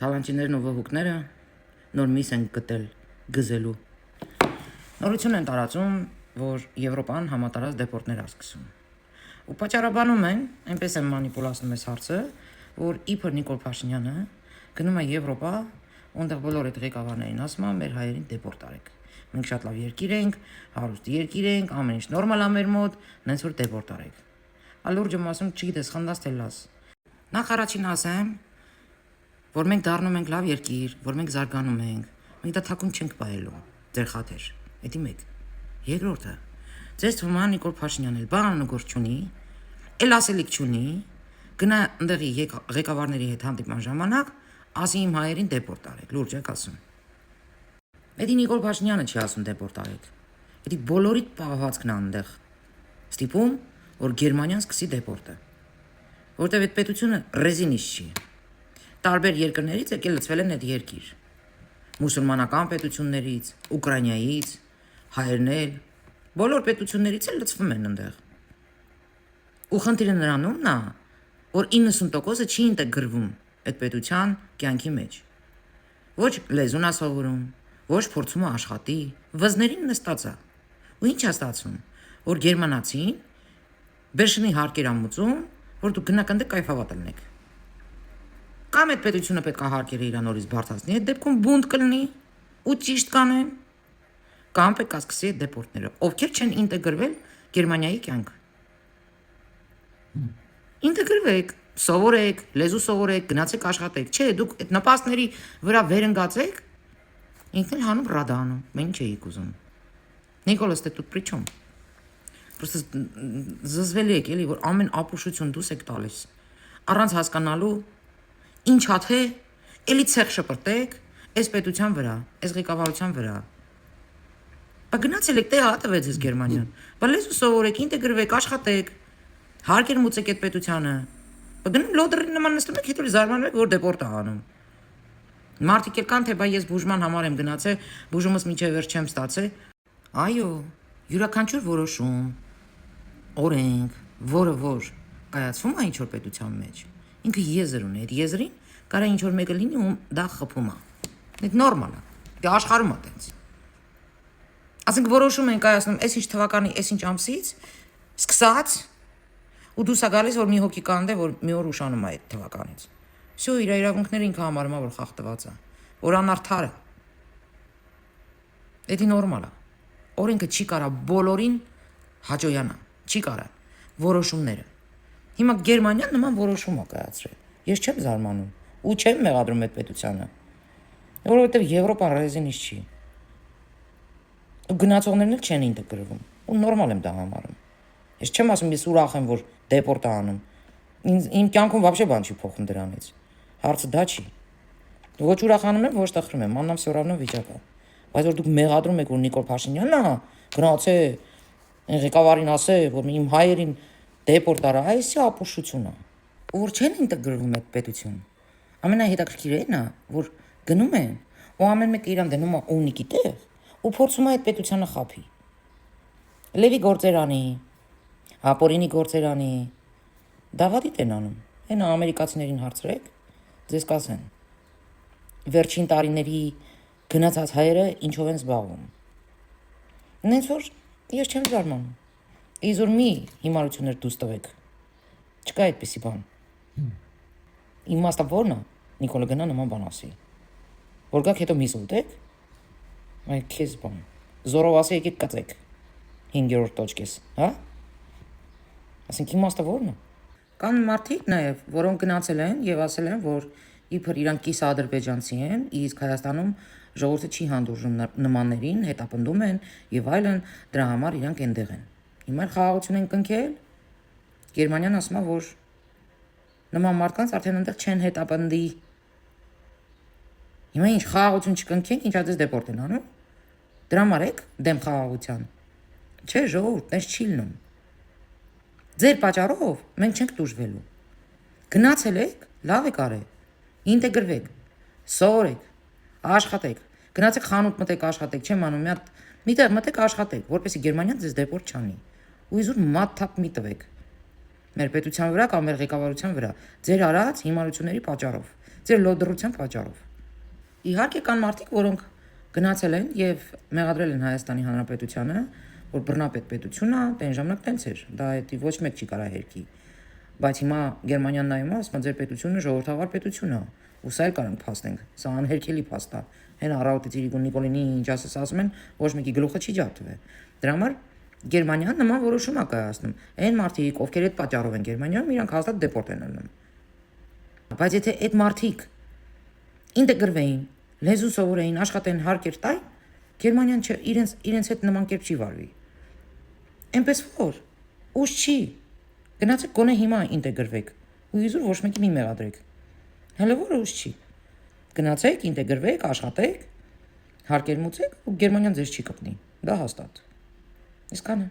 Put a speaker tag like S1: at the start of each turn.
S1: Թալանչիներն ու վհուկները նոր միս են գտել գզելու։ Նորություն են տարածում, որ Եվրոպան համատարած դեպորտներ է սկսում։ Ու պատճառաբանում են, այնպես են մանիպուլացնում այս հարցը, որ իբր Նիկոլ Փաշինյանը գնում է Եվրոպա, որտեղ բոլոր այդ ղեկավարներին ասում են, մեր հայերին դեպորտ արեք։ Մենք շատ լավ երկիր ենք, հարուստ երկիր ենք, ամեն ինչ նորմալ է մեր մոտ, նենց որ դեպորտ արեք։ Ալուրջում ասում, չգիտես, խնդաս թե լաս։ Նախ առաջին ասեմ, որ մենք դառնում ենք լավ երկիր, որ մենք զարգանում ենք, մենք դա թաքուն չենք պահելու, ձեր խաթեր, էդի մեկ։ Երկրորդը, ձեզ թվում է Նիկոլ Փաշինյանն էլ բան ու գործ չունի, էլ ասելիք չունի, գնա ընդեղի ղեկավարների հետ հանդիպման ժամանակ, ասի իմ հայերին դեպորտ արեք, լուրջ եք ասում։ Էդի Նիկոլ Փաշինյանը չի ասում դեպորտ արեք, էդի բոլորիդ պահվածքն է այնտեղ ստիպում, որ Գերմանիան սկսի դեպորտը, որտեղ այդ պետությունը ռեզինից չի։ Տարբեր երկրներից եկել լցվել են այդ երկիր։ Մուսուլմանական պետություններից, Ուկրաինայից, հայերն էլ, բոլոր պետություններից էլ լցվում են այնտեղ։ Ու խնդիրը նրանումն է, որ 90%-ը չի ինտեգրվում այդ պետության կյանքի մեջ։ Ոչ լեզուն է սովորում, ոչ փորձում է աշխատի, վզներին նստած է։ Ու ինչ է ստացվում, որ գերմանացին բերշնի հարկեր ամուծում, որ դուք գնաք այնտեղ կայֆավատ լինեք։ Կամ այդ պետությունը պետք է հարկերը իր նորից բարձրացնի, այդ դեպքում բունտ կլինի ու ճիշտ կանեն, կամ պետք է սկսի այդ դեպորտները, ովքեր չեն ինտեգրվել Գերմանիայի կյանք։ Ինտեգրվեք, սովորեք, լեզու սովորեք, գնացեք աշխատեք, չէ, դուք այդ նպաստների վրա վերընկածեք, ինքն էլ հանում ռադանում, մենք ինչ էիք ուզում։ Նիկոլոս, դե тут при чем? Просто զզվելի եք, էլի, որ ամեն ապուշություն դուս եք տալիս, առանց հասկանալու ինչ հաթե, էլի ցեղ շպրտեք, այս պետության վրա, այս ղեկավարության վրա։ Բա գնացել եք, տեղ հատվեց ես Գերմանիան, բա լեզու սովորեք, ինտեգրվեք, աշխատեք, հարկեր մուծեք այդ պետությանը, բա գնում լոդրի նման նստում եք, հետո զարմանում եք, որ դեպորտ է անում։ Մարդիկ էլ կան, թե բա ես բուժման համար եմ գնացել, բուժումս մինչև վերջ չեմ ստացել։ Այո, յուրաքանչյուր որոշում, օրենք, որը որ կայացվում է ինչ-որ պետության մեջ, ինքը եզր ունի, այդ եզրին կարա ինչ-որ մեկը լինի ու դա խփում է։ Դա նորմալ է, դա աշխարհում է տենց։ Ասենք որոշում են կայացնում, այս ինչ թվականի, այս ինչ ամսից, սկսած, ու դուս է գալիս, որ մի հոգի կանդ է, որ մի օր ուշանում է այդ թվականից։ Всё, իր իրավունքները ինքը համարում է, որ խախտված է, որ անարդար է։ Դա նորմալ է։ Օրենքը չի կարա բոլորին հաջողանա, չի կարա որոշումները։ Հիմա Գերմանիան նման որոշում է կայացրել։ Ես չեմ զարմանում ու չեմ մեղադրում այդ պետությանը, որովհետև Եվրոպան ռեզինից չի։ Ու գնացողներն էլ չեն ինտեգրվում։ Ու նորմալ եմ դա համարում։ Ես չեմ ասում, ես ուրախ եմ, որ դեպորտ է անում։ Իմ կյանքում вообще բան չի փոխում դրանից։ Հարցը դա չի։ Ոչ ուրախանում եմ, ոչ տխրում եմ, աննամ всё равно վիճակը։ Բայց որ դուք մեղադրում եք, որ Նիկոլ Փաշինյանն է, գնացե ղեկավարին ասե, որ իմ հայերին դեպորտ արա, այսի ապուշություն է։ Որ չեն ինտեգրվում այդ պետություն։ Ամենահետաքրքիրն է, որ գնում են ու ամեն մեկը իրան դնում է ունիկի տեղ ու փորձում է այդ պետությանը խափի։ Լևի գործերանի, Հապորինի գործերանի, դավադիտ են անում։ Հենա ամերիկացիներին հարցրեք, ձեզ կասեն։ Վերջին տարիների գնացած հայերը ինչով են զբաղվում։ Նենց որ ես չեմ զարմանում։ Իզուր մի հիմարություններ դուս տվեք։ Չկա այդպիսի բան։ Իմաստը ո՞րն է, Նիկոլը գնա նման բան ասի։ Որ գաք հետո միս ուտեք, այ քեզ բան։ Զորով ասի եկեք կծեք։ 5-րդ տոճկես, հա։ Ասենք իմաստը ո՞րն է։ Կան մարդիկ նաև, որոնք գնացել են եւ ասել են, որ իբր իրանք կիսա ադրբեջանցի են, իսկ Հայաստանում ժողովուրդը չի հանդուրժում նմաններին, հետապնդում են եւ այլն, դրա համար իրանք այնտեղ են։ Հիմա խաղաղություն են կնքել։ Գերմանիան ասում է, որ նման մարդկանց արդեն այնտեղ չեն հետապնդի։ Հիմա ինչ խաղաղություն չկնքենք, ինչա դες դեպորտ են անում։ Դրա համար եք դեմ խաղաղության։ Չէ, ժողովուրդ, տես չի լինում։ Ձեր պատճառով մենք չենք դժվելու։ Գնացել եք, լավ եք արել։ Ինտեգրվեք, սովորեք, աշխատեք, գնացեք խանութ մտեք աշխատեք, չեմ անում, միտեղ մտեք աշխատեք, որպեսզի Գերմանիան ձեզ դեպորտ չանի։ Ու իզուր մաթափ մի տվեք։ Մեր պետության վրա կամ մեր ղեկավարության վրա, ձեր արած հիմարությունների պատճառով, ձեր լոդրության պատճառով։ Իհարկե կան մարդիկ, որոնք գնացել են եւ մեղադրել են Հայաստանի Հանրապետությանը, որ բռնապետ պետություն է, այն ժամանակ տենց էր, դա էդի ոչ մեկ չի կարա հերքի։ Բայց հիմա Գերմանիան նայում է, ասում է ձեր պետությունը ժողովրդավար պետություն է, ու սա էլ կարանք փաստենք, սա անհերքելի փաստ է։ Հեն առավոտից Իրիկուն Նիկոլինի ինչ ասում են, ոչ մեկի գլուխը չի ջարդվել։ Դրա համար Գերմանիան նման որոշում է կայացնում։ Այն մարդիկ, ովքեր այդ պատճառով են Գերմանիայում, իրանք հաստատ դեպորտ են ելնում։ Բայց եթե այդ մարդիկ ինտեգրվեին, լեզու սովորեին, աշխատեն հարկեր տային, Գերմանիան իրենց հետ նման կերպ չի վարվի։ Այնպես որ ուշ չի։ Գնացեք գոնե հիմա ինտեգրվեք ու իզուր ոչ մեկի մի մեղադրեք։ Հələ որ ուշ չի։ Գնացեք, ինտեգրվեք, աշխատեք, հարկեր մուծեք ու Գերմանիան ձեզ չի կպնի։ Դա հաստատ։ Իսկ անը